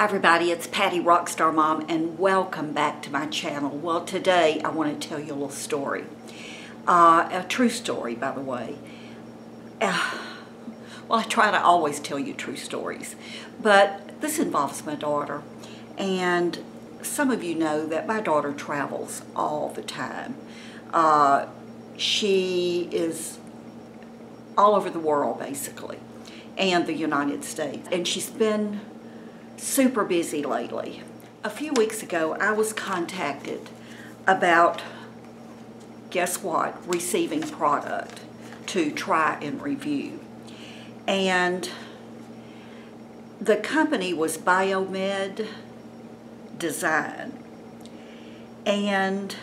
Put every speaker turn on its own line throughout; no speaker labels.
Hi everybody, it's Patty Rockstar Mom and welcome back to my channel. Well, today I want to tell you a little story. A true story, by the way. Well, I try to always tell you true stories, but this involves my daughter. And some of you know that my daughter travels all the time. She is all over the world, basically, and the United States. And she's been super busy lately. A few weeks ago, I was contacted about, guess what, receiving product to try and review. And the company was Biomed Design. And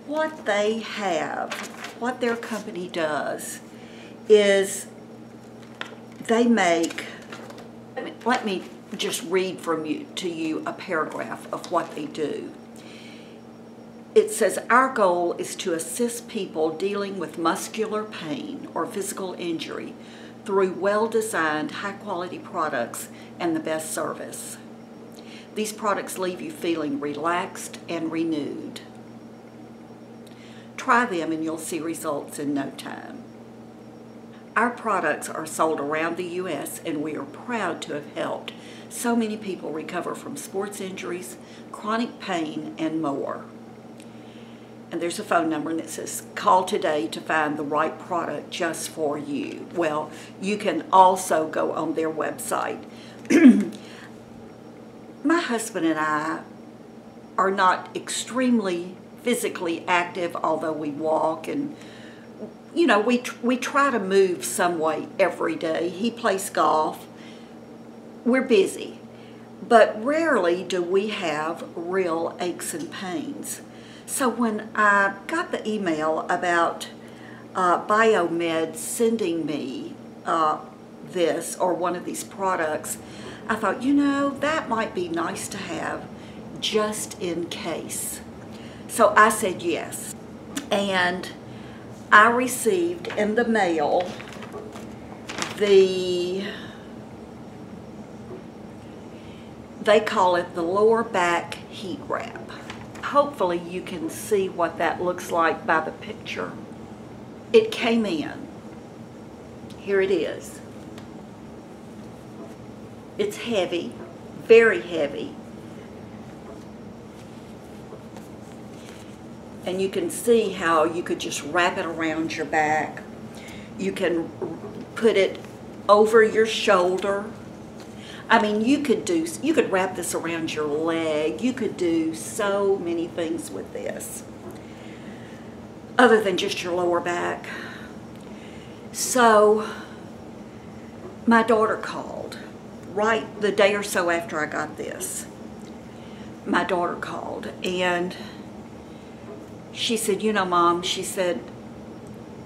what they have, what their company does, is they make, let me just read to you a paragraph of what they do. It says, our goal is to assist people dealing with muscular pain or physical injury through well-designed, high-quality products and the best service. These products leave you feeling relaxed and renewed. Try them and you'll see results in no time. Our products are sold around the U.S. and we are proud to have helped so many people recover from sports injuries, chronic pain, and more. And there's a phone number and it says, call today to find the right product just for you. Well, you can also go on their website. My husband and I are not extremely physically active, although we walk and you know, we try to move some way every day. He plays golf. We're busy. But rarely do we have real aches and pains. So when I got the email about Biomed sending me this or one of these products, I thought, you know, that might be nice to have just in case. So I said yes. And I received in the mail they call it the lower back heat wrap. Hopefully you can see what that looks like by the picture. It came in. Here it is. It's heavy, very heavy. And you can see how you could just wrap it around your back. You can put it over your shoulder. I mean, you could wrap this around your leg. You could do so many things with this, other than just your lower back. So, my daughter called, right the day or so after I got this. My daughter called, and she said, you know, Mom, she said,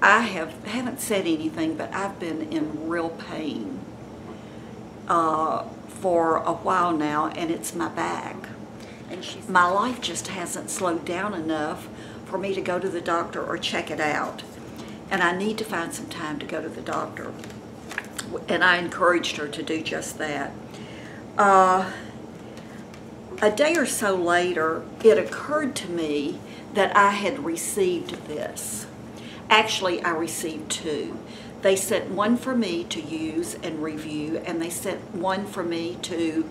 I haven't said anything, but I've been in real pain for a while now, and it's my back. And my life just hasn't slowed down enough for me to go to the doctor or check it out. And I need to find some time to go to the doctor. And I encouraged her to do just that. A day or so later, it occurred to me that I had received this. Actually, I received two. They sent one for me to use and review, and they sent one for me to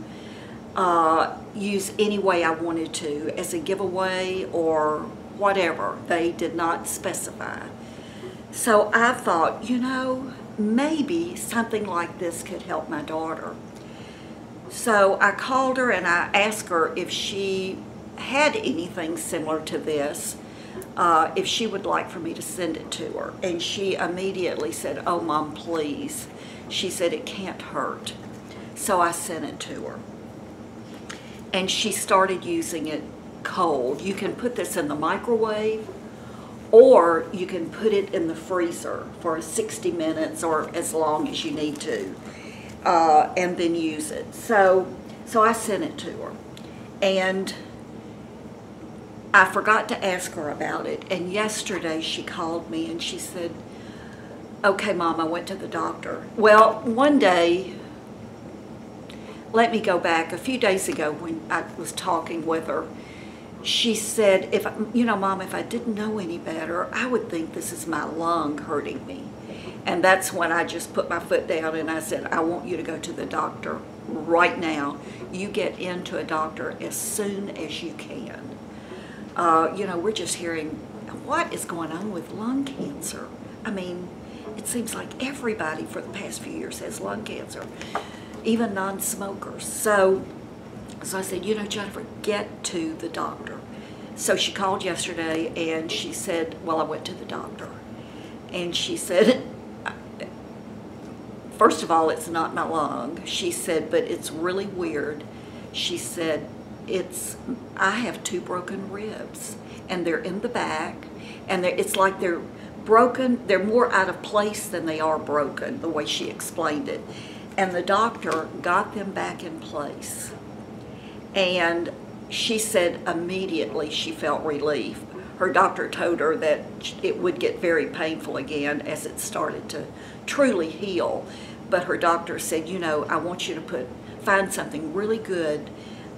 use any way I wanted to, as a giveaway or whatever. They did not specify. So I thought, you know, maybe something like this could help my daughter. So I called her and I asked her if she had anything similar to this, if she would like for me to send it to her. And she immediately said, oh, Mom, please. She said it can't hurt. So I sent it to her. And she started using it cold. You can put this in the microwave, or you can put it in the freezer for 60 minutes or as long as you need to, and then use it. So I sent it to her. And I forgot to ask her about it, and yesterday she called me and she said, okay, Mom, I went to the doctor. Well, one day let me go back. A few days ago when I was talking with her, she said, Mom, if I didn't know any better, I would think this is my lung hurting me. And that's when I just put my foot down and I said, I want you to go to the doctor right now. You get into a doctor as soon as you can. We're just hearing, what is going on with lung cancer? I mean, it seems like everybody for the past few years has lung cancer, even non-smokers. So I said, Jennifer, get to the doctor. So she called yesterday and she said, well, I went to the doctor. And she said, first of all, it's not my lung. She said, but it's really weird. She said, I have 2 broken ribs and they're in the back and it's like they're broken. They're more out of place than they are broken, the way she explained it. And the doctor got them back in place. And she said immediately she felt relief. Her doctor told her that it would get very painful again as it started to truly heal. But her doctor said, I want you to find something really good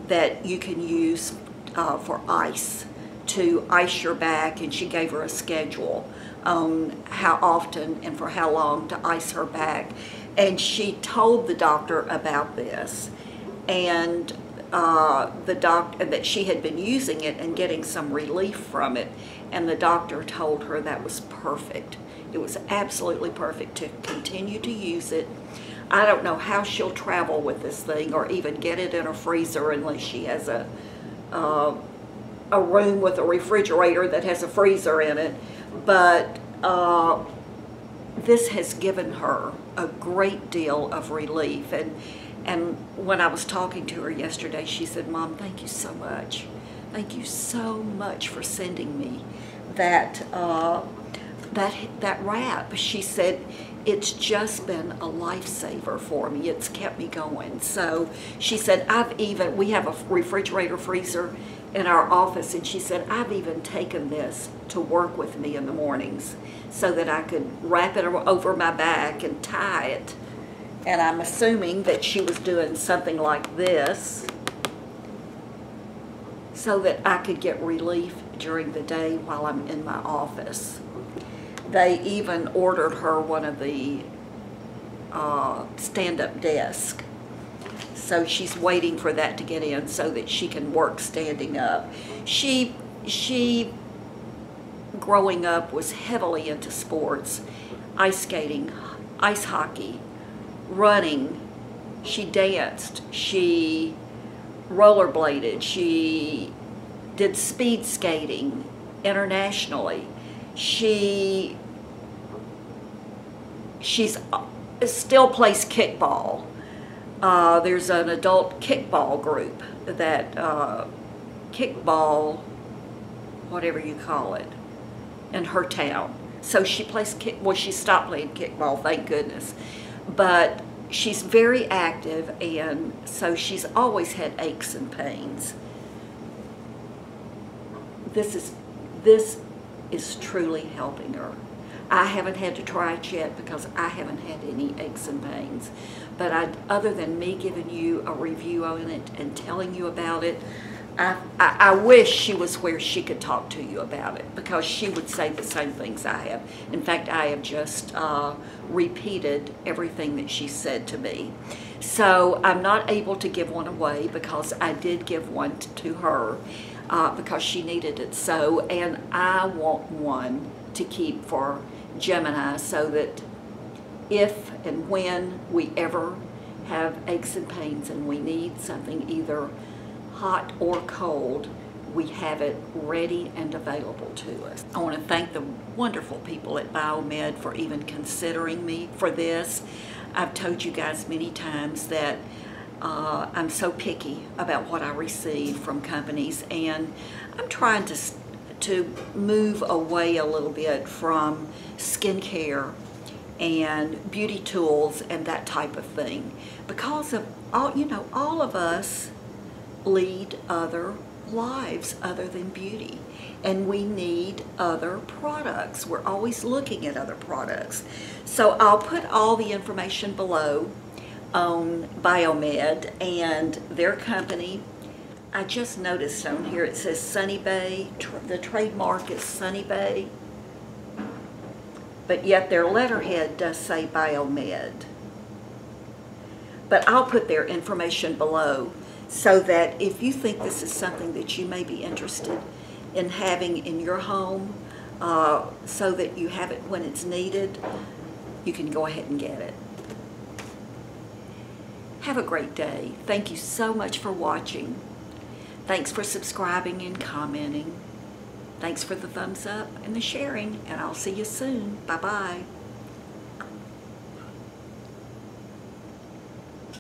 that you can use for ice, to ice your back. And she gave her a schedule on how often and for how long to ice her back. And she told the doctor about this. And the doctor, that she had been using it and getting some relief from it, and the doctor told her that was perfect. It was absolutely perfect to continue to use it. I don't know how she'll travel with this thing or even get it in a freezer unless she has a room with a refrigerator that has a freezer in it, but this has given her a great deal of relief. And when I was talking to her yesterday, she said, Mom, thank you so much. Thank you so much for sending me that wrap. She said, it's just been a lifesaver for me. It's kept me going. So she said, we have a refrigerator freezer in our office, and she said, I've even taken this to work with me in the mornings so that I could wrap it over my back and tie it. And I'm assuming that she was doing something like this so that I could get relief during the day while I'm in my office. They even ordered her one of the stand-up desk. So she's waiting for that to get in so that she can work standing up. She growing up, was heavily into sports, ice skating, ice hockey, running. She danced, she rollerbladed, she did speed skating internationally. She's still plays kickball. There's an adult kickball group that kickball, whatever you call it, in her town. So she plays she stopped playing kickball, thank goodness. But she's very active, and so she's always had aches and pains. This is truly helping her. I haven't had to try it yet because I haven't had any aches and pains. But other than me giving you a review on it and telling you about it, I wish she was where she could talk to you about it, because she would say the same things I have. In fact, I have just repeated everything that she said to me. So I'm not able to give one away because I did give one to her because she needed it so, and I want one to keep for Gemini so that if and when we ever have aches and pains and we need something either hot or cold, we have it ready and available to us. I want to thank the wonderful people at Biomed for even considering me for this. I've told you guys many times that I'm so picky about what I receive from companies, and I'm trying to move away a little bit from skincare and beauty tools and that type of thing, because of all of us lead other lives other than beauty, and we need other products. We're always looking at other products. So I'll put all the information below, on Biomed and their company. I just noticed on here it says SunnyBay. The trademark is SunnyBay, but yet their letterhead does say Biomed. But I'll put their information below so that if you think this is something that you may be interested in having in your home, so that you have it when it's needed, you can go ahead and get it. Have a great day. Thank you so much for watching. Thanks for subscribing and commenting. Thanks for the thumbs up and the sharing, and I'll see you soon. Bye-bye.